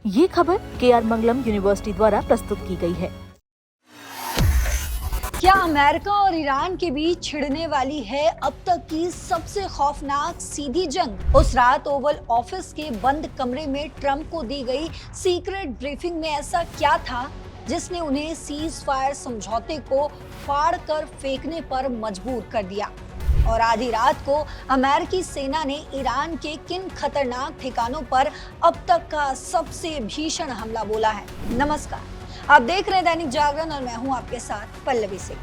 ये खबर KR मंगलम university द्वारा प्रस्तुत की गई है। क्या अमेरिका और ईरान के बीच छिड़ने वाली है अब तक की सबसे खौफनाक सीधी जंग? उस रात ओवल ऑफिस के बंद कमरे में ट्रंप को दी गई सीक्रेट ब्रीफिंग में ऐसा क्या था जिसने उन्हें सीज फायर समझौते को फाड़ कर फेंकने पर मजबूर कर दिया? और आधी रात को अमेरिकी सेना ने ईरान के किन खतरनाक ठिकानों पर अब तक का सबसे भीषण हमला बोला है? नमस्कार, आप देख रहे हैं दैनिक जागरण और मैं हूं आपके साथ पल्लवी सिंह।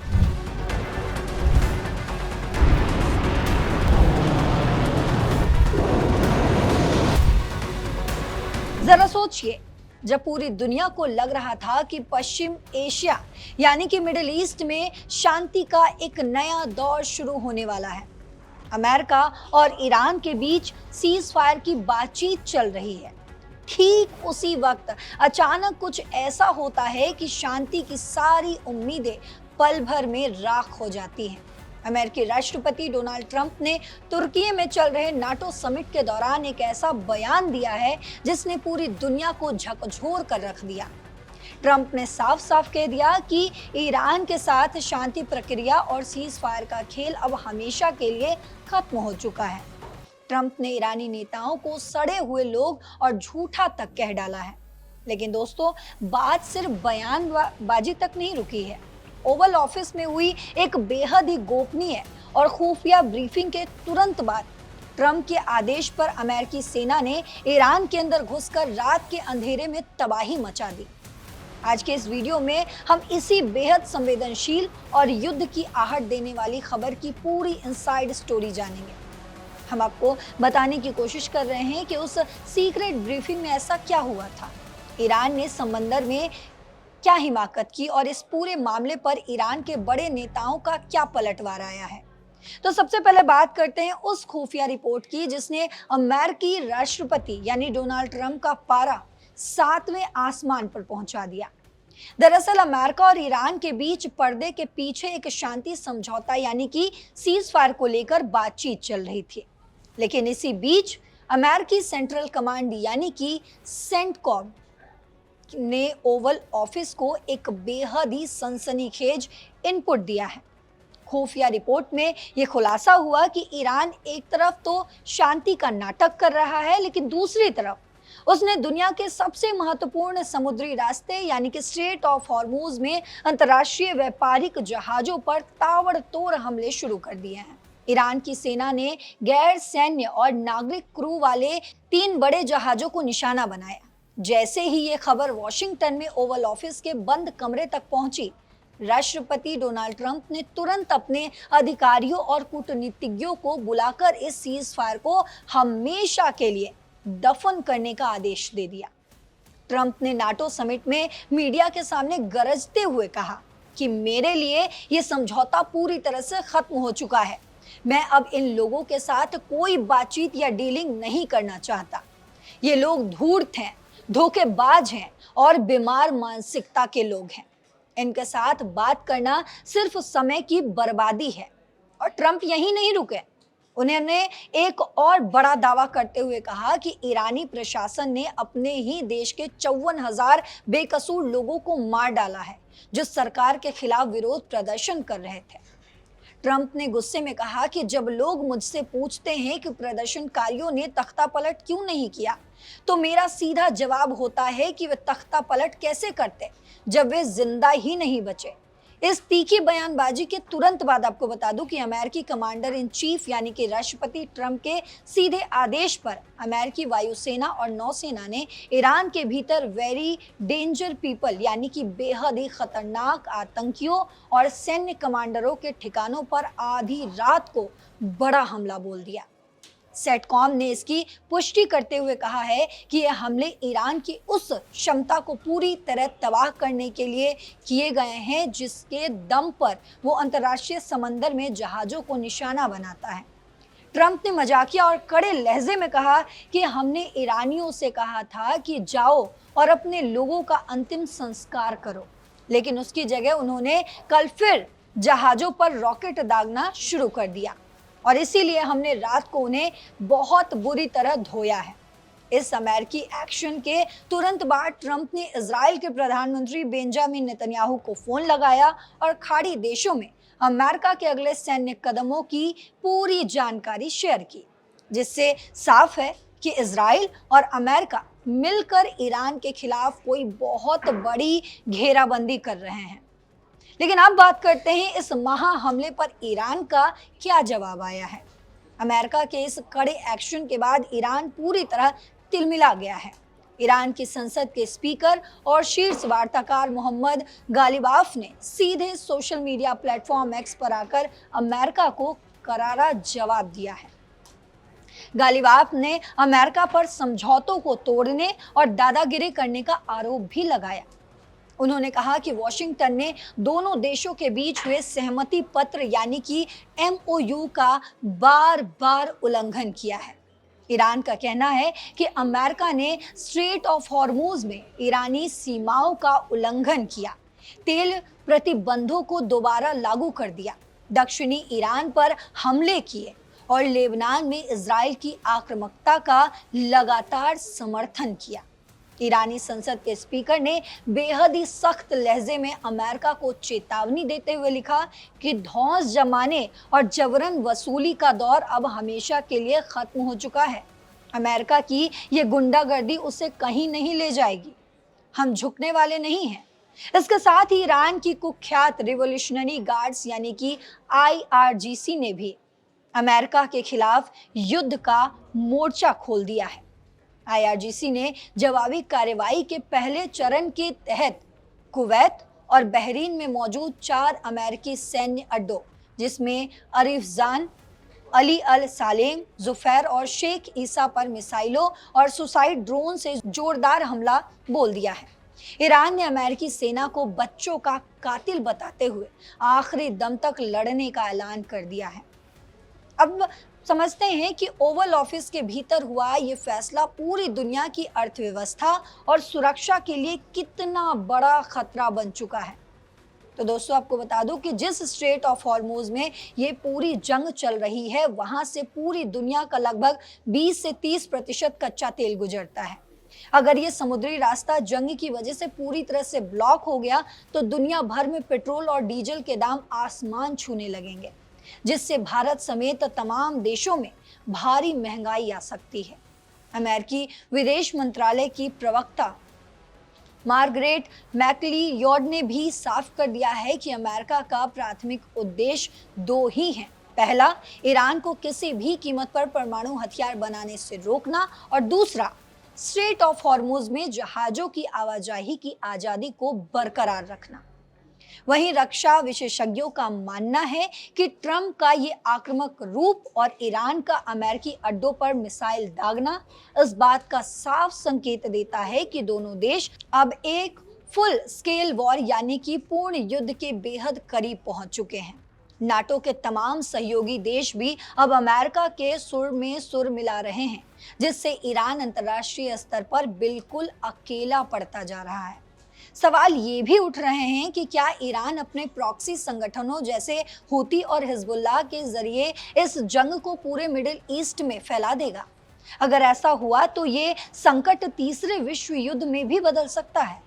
जरा सोचिए, जब पूरी दुनिया को लग रहा था कि पश्चिम एशिया यानी कि मिडिल ईस्ट में शांति का एक नया दौर शुरू होने वाला है, अमेरिका और ईरान के बीच सीज फायर की बातचीत चल रही है, ठीक उसी वक्त अचानक कुछ ऐसा होता है कि शांति की सारी उम्मीदें पल भर में राख हो जाती हैं। अमेरिकी राष्ट्रपति डोनाल्ड ट्रंप ने तुर्की में चल रहे नाटो समिट के दौरान एक ऐसा बयान दिया है जिसने पूरी दुनिया को झकझोर कर रख दिया। ट्रंप ने साफ साफ कह दिया कि ईरान के साथ शांति प्रक्रिया और सीज फायर का खेल अब हमेशा के लिए खत्म हो चुका है। ट्रंप ने ईरानी नेताओं को सड़े हुए लोग और झूठा तक कह डाला है। लेकिन दोस्तों, बात सिर्फ बयानबाजी तक नहीं रुकी है। ओवल ऑफिस में हुई एक बेहद ही गोपनीय और खुफिया ब्रीफिंग के तुरंत बाद ट्रंप के आदेश पर अमेरिकी सेना ने ईरान के अंदर घुसकर रात के अंधेरे में तबाही मचा दी। आज के इस वीडियो में हम इसी बेहद संवेदनशील और युद्ध की आहट देने वाली खबर की पूरी इनसाइड स्टोरी जानेंगे। हम आपको बताने की कोशिश कर रहे हैं कि उस सीक्रेट ब्रीफिंग में ऐसा क्या हुआ था, ईरान ने समंदर में क्या हिमाकत की और इस पूरे मामले पर ईरान के बड़े नेताओं का क्या पलटवार आया है। तो सबसे पहले बात करते हैं उस खुफिया रिपोर्ट की जिसने अमेरिकी राष्ट्रपति यानी डोनाल्ड ट्रंप का पारा 7वें आसमान पर पहुंचा दिया। दरअसल अमेरिका और ईरान के बीच पर्दे के पीछे एक शांति समझौता यानी कि सीज फायर को लेकर बातचीत चल रही थी, लेकिन इसी बीच अमेरिकी सेंट्रल कमांड यानी कि सेंटकॉम ने ओवल ऑफिस को एक बेहद ही सनसनीखेज इनपुट दिया है। खुफिया रिपोर्ट में यह खुलासा हुआ कि ईरान एक तरफ तो शांति का नाटक कर रहा है, लेकिन दूसरी तरफ उसने दुनिया के सबसे महत्वपूर्ण समुद्री रास्ते यानी कि स्ट्रेट ऑफ हॉर्मूज में अंतर्राष्ट्रीय व्यापारिक जहाजों पर ताबड़तोड़ हमले शुरू कर दिए हैं। ईरान की सेना ने गैर सैन्य और नागरिक क्रू वाले 3 बड़े जहाजों को निशाना बनाया। जैसे ही ये खबर वॉशिंगटन में ओवल ऑफिस के बंद कमरे तक पहुंची, राष्ट्रपति डोनाल्ड ट्रंप ने तुरंत अपने अधिकारियों और कूटनीतिज्ञों को बुलाकर इस सीज फायर को हमेशा के लिए दफन करने का आदेश दे दिया। ट्रंप ने नाटो समिट में मीडिया के सामने गरजते हुए कहा कि मेरे लिए यह समझौता पूरी तरह से खत्म हो चुका है। मैं अब इन लोगों के साथ कोई बातचीत या डीलिंग नहीं करना चाहता। ये लोग धूर्त हैं, धोखेबाज हैं और बीमार मानसिकता के लोग हैं। इनके साथ बात करना सिर्फ समय की बर्बादी है। और ट्रंप यहीं नहीं रुके, उन्होंने एक और बड़ा दावा करते हुए कहा कि ईरानी प्रशासन ने अपने ही देश के 54,000 बेकसूर लोगों को मार डाला है जो सरकार के खिलाफ विरोध प्रदर्शन कर रहे थे। ट्रंप ने गुस्से में कहा कि जब लोग मुझसे पूछते हैं कि प्रदर्शनकारियों ने तख्ता पलट क्यों नहीं किया, तो मेरा सीधा जवाब होता है कि वे तख्ता पलट कैसे करते जब वे जिंदा ही नहीं बचे। इस तीखी बयानबाजी के तुरंत बाद आपको बता दूं कि अमेरिकी कमांडर इन चीफ यानी कि राष्ट्रपति ट्रंप के सीधे आदेश पर अमेरिकी वायुसेना और नौसेना ने ईरान के भीतर वेरी डेंजर पीपल यानी कि बेहद ही खतरनाक आतंकियों और सैन्य कमांडरों के ठिकानों पर आधी रात को बड़ा हमला बोल दिया। सेटकॉम ने इसकी पुष्टि करते हुए कहा है कि यह हमले ईरान की उस क्षमता को पूरी तरह तबाह करने के लिए किए गए हैं जिसके दम पर वो अंतर्राष्ट्रीय समंदर में जहाजों को निशाना बनाता है। ट्रंप ने मजाकिया और कड़े लहजे में कहा कि हमने ईरानियों से कहा था कि जाओ और अपने लोगों का अंतिम संस्कार करो, लेकिन उसकी जगह उन्होंने कल फिर जहाजों पर रॉकेट दागना शुरू कर दिया और इसीलिए हमने रात को उन्हें बहुत बुरी तरह धोया है। इस अमेरिकी एक्शन के तुरंत बाद ट्रंप ने इजराइल के प्रधानमंत्री बेंजामिन नेतन्याहू को फोन लगाया और खाड़ी देशों में अमेरिका के अगले सैन्य कदमों की पूरी जानकारी शेयर की, जिससे साफ है कि इजराइल और अमेरिका मिलकर ईरान के खिलाफ कोई बहुत बड़ी घेराबंदी कर रहे हैं। लेकिन अब बात करते हैं इस महा हमले पर ईरान का क्या जवाब आया है। अमेरिका के इस कड़े एक्शन के बाद ईरान पूरी तरह तिलमिला गया है। ईरान की संसद के स्पीकर और शीर्ष वार्ताकार मोहम्मद गालिबाफ ने सीधे सोशल मीडिया प्लेटफॉर्म एक्स पर आकर अमेरिका को करारा जवाब दिया है। गालिबाफ ने अमेरिका पर समझौतों को तोड़ने और दादागिरी करने का आरोप भी लगाया। उन्होंने कहा कि वॉशिंगटन ने दोनों देशों के बीच हुए सहमति पत्र यानी कि MOU का बार बार उल्लंघन किया है। ईरान का कहना है कि अमेरिका ने स्ट्रेट ऑफ हॉर्मुज में ईरानी सीमाओं का उल्लंघन किया, तेल प्रतिबंधों को दोबारा लागू कर दिया, दक्षिणी ईरान पर हमले किए और लेबनान में इजराइल की आक्रामकता का लगातार समर्थन किया। ईरानी संसद के स्पीकर ने बेहद ही सख्त लहजे में अमेरिका को चेतावनी देते हुए लिखा कि धौंस जमाने और जबरन वसूली का दौर अब हमेशा के लिए खत्म हो चुका है। अमेरिका की ये गुंडागर्दी उसे कहीं नहीं ले जाएगी। हम झुकने वाले नहीं हैं। इसके साथ ही ईरान की कुख्यात रिवॉल्यूशनरी गार्ड्स यानी कि IRGC ने भी अमेरिका के खिलाफ युद्ध का मोर्चा खोल दिया है। IRGC ने जवाबी कार्रवाई के पहले चरण के तहत कुवैत और बहरीन में मौजूद 4 अमेरिकी सैन्य अड्डों, जिसमें अरिफजान, अली अल सालेम, जुफैर और शेख ईसा पर मिसाइलों और सुसाइड ड्रोन से जोरदार हमला बोल दिया है। ईरान ने अमेरिकी सेना को बच्चों का कातिल बताते हुए आखिरी दम तक लड़ने का ऐलान कर दिया है। अब समझते हैं कि ओवल ऑफिस के भीतर हुआ ये फैसला पूरी दुनिया की अर्थव्यवस्था और सुरक्षा के लिए कितना बड़ा खतरा बन चुका है। तो दोस्तों, आपको बता दूं कि जिस स्ट्रेट ऑफ हॉर्मुज में ये पूरी जंग चल रही है, वहां से पूरी दुनिया का लगभग 20 से 30% कच्चा तेल गुजरता है। अगर ये समुद्री रास्ता जंग की वजह से पूरी तरह से ब्लॉक हो गया तो दुनिया भर में पेट्रोल और डीजल के दाम आसमान छूने लगेंगे, जिससे भारत समेत तमाम देशों में भारी महंगाई आ सकती है। अमेरिकी विदेश मंत्रालय की प्रवक्ता मार्गरेट मैकलियोड ने भी साफ कर दिया है कि अमेरिका का प्राथमिक उद्देश्य 2 ही हैं। पहला, ईरान को किसी भी कीमत पर परमाणु हथियार बनाने से रोकना और दूसरा, स्ट्रेट ऑफ हॉर्मुज में जहाजों की आवाजाही की आज़ादी को बरकरार रखना। वहीं रक्षा विशेषज्ञों का मानना है कि ट्रंप का ये आक्रामक रूप और ईरान का अमेरिकी अड्डों पर मिसाइल दागना इस बात का साफ संकेत देता है कि दोनों देश अब एक फुल स्केल वॉर यानी कि पूर्ण युद्ध के बेहद करीब पहुंच चुके हैं। नाटो के तमाम सहयोगी देश भी अब अमेरिका के सुर में सुर मिला रहे हैं, जिससे ईरान अंतर्राष्ट्रीय स्तर पर बिल्कुल अकेला पड़ता जा रहा है। सवाल ये भी उठ रहे हैं कि क्या ईरान अपने प्रॉक्सी संगठनों जैसे हूती और हिजबुल्लाह के जरिए इस जंग को पूरे मिडिल ईस्ट में फैला देगा? अगर ऐसा हुआ तो ये संकट तीसरे विश्व युद्ध में भी बदल सकता है।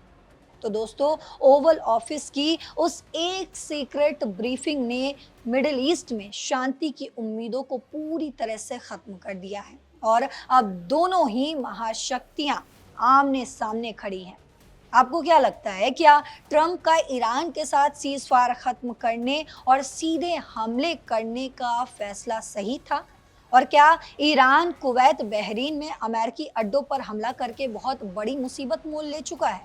तो दोस्तों, ओवल ऑफिस की उस एक सीक्रेट ब्रीफिंग ने मिडिल ईस्ट में शांति की उम्मीदों को पूरी तरह से खत्म कर दिया है और अब दोनों ही महाशक्तियां आमने सामने खड़ी हैं। आपको क्या लगता है, क्या ट्रंप का ईरान के साथ सीज़फायर खत्म करने और सीधे हमले करने का फैसला सही था? और क्या ईरान कुवैत बहरीन में अमेरिकी अड्डों पर हमला करके बहुत बड़ी मुसीबत मोल ले चुका है?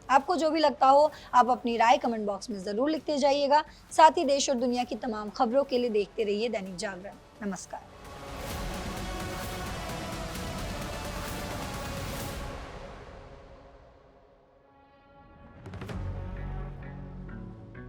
आपको जो भी लगता हो, आप अपनी राय कमेंट बॉक्स में ज़रूर लिखते जाइएगा। साथ ही देश और दुनिया की तमाम खबरों के लिए देखते रहिए दैनिक जागरण। नमस्कार।